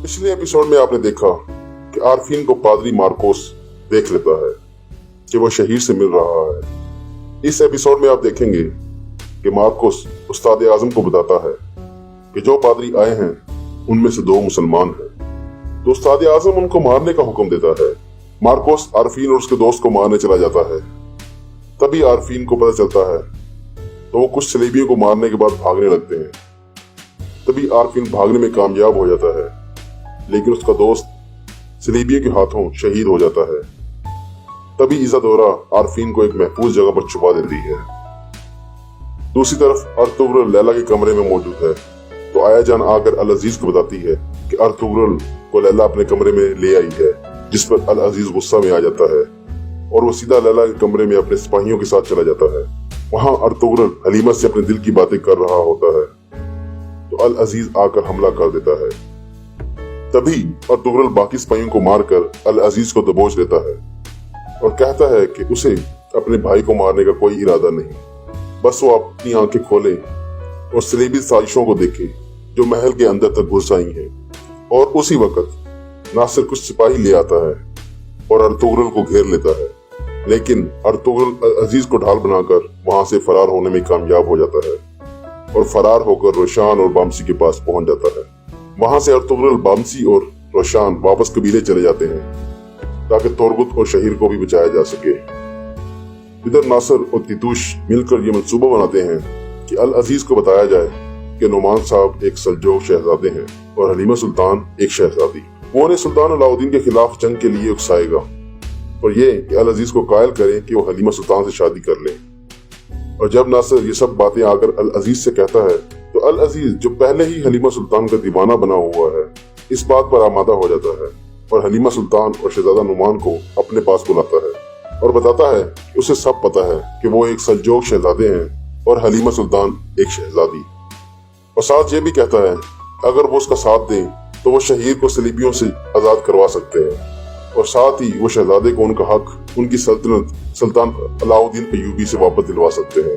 पिछले एपिसोड में आपने देखा कि आरफीन को पादरी मार्कोस देख लेता है कि वो शहीद से मिल रहा है। इस एपिसोड में आप देखेंगे कि मार्कोस उस्ताद आजम को बताता है कि जो पादरी आए हैं उनमें से 2 मुसलमान हैं। तो उस्ताद आजम उनको मारने का हुक्म देता है। मार्कोस आरफीन और उसके दोस्त को मारने चला जाता है। तभी आरफीन को पता चलता है तो वो कुछ सलीबियों को मारने के बाद भागने लगते हैं। तभी आरफीन भागने में कामयाब हो जाता है, लेकिन उसका दोस्त सलीबियों के हाथों शहीद हो जाता है। तभी इज़ादोरा आरफीन को एक महफूज जगह पर छुपा देती है। दूसरी तरफ अर्तुगरुल लैला के कमरे में मौजूद है, तो आया जान आकर अल अजीज को बताती है कि अर्तुगरुल को लैला अपने कमरे में ले आई है, जिस पर अल अजीज गुस्सा में आ जाता है और वो सीधा लैला के कमरे में अपने सिपाहियों के साथ चला जाता है। वहां अर्तुगरुल हलीमा से अपने दिल की बातें कर रहा होता है, तो अल अजीज आकर हमला कर देता है। तभी अर्तुगरुल बाकी सिपाहियों को मारकर अल अजीज को दबोच लेता है और कहता है कि उसे अपने भाई को मारने का कोई इरादा नहीं, बस वो अपनी आंखें खोले और सलीबी साजिशों को देखे जो महल के अंदर तक घुस आई हैं। और उसी वक्त नासिर कुछ सिपाही ले आता है और अर्तुगरुल को घेर लेता है, लेकिन अर्तुगरुल अल अजीज को ढाल बनाकर वहां से फरार होने में कामयाब हो जाता है और फरार होकर रोशान और बामसी के पास पहुंच जाता है। वहां से अर्तुगरुल, बामसी और रोशान वापस कबीले चले जाते हैं ताकि तोरगुत और शहीर को भी बचाया जा सके। इधर नासिर और तितूश मिलकर ये मंसूबा बनाते हैं कि अल अजीज को बताया जाए कि नुमान साहब एक सल्जूक शहजादे हैं और हलीमा सुल्तान एक शहजादी। वो उन्हें सुल्तान अलाउद्दीन के खिलाफ जंग के लिए उकसाएगा और ये कि अल अजीज को कायल करे कि वो हलीमा सुल्तान से शादी कर ले। और जब नासिर ये सब बातें आकर अल अजीज से कहता है, तो अल अजीज, जो पहले ही हलीमा सुल्तान का दीवाना बना हुआ है, इस बात पर आमादा हो जाता है और हलीमा सुल्तान और शहजादा नुमान को अपने पास बुलाता है और बताता है कि उसे सब पता है कि वो एक सल्जूक शहजादे हैं और हलीमा सुल्तान एक शहजादी। और साथ ये भी कहता है अगर वो उसका साथ दें तो वो शहीद को सलीबियों से आजाद करवा सकते हैं और साथ ही वो शहजादे को उनका हक, उनकी सल्तनत सुल्तान अलाउद्दीन अय्यूबी से वापस दिलवा सकते हैं।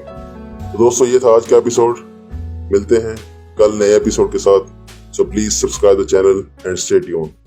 तो दोस्तों, ये था आज का एपिसोड। मिलते हैं कल नए एपिसोड के साथ। So please subscribe the channel and stay tuned.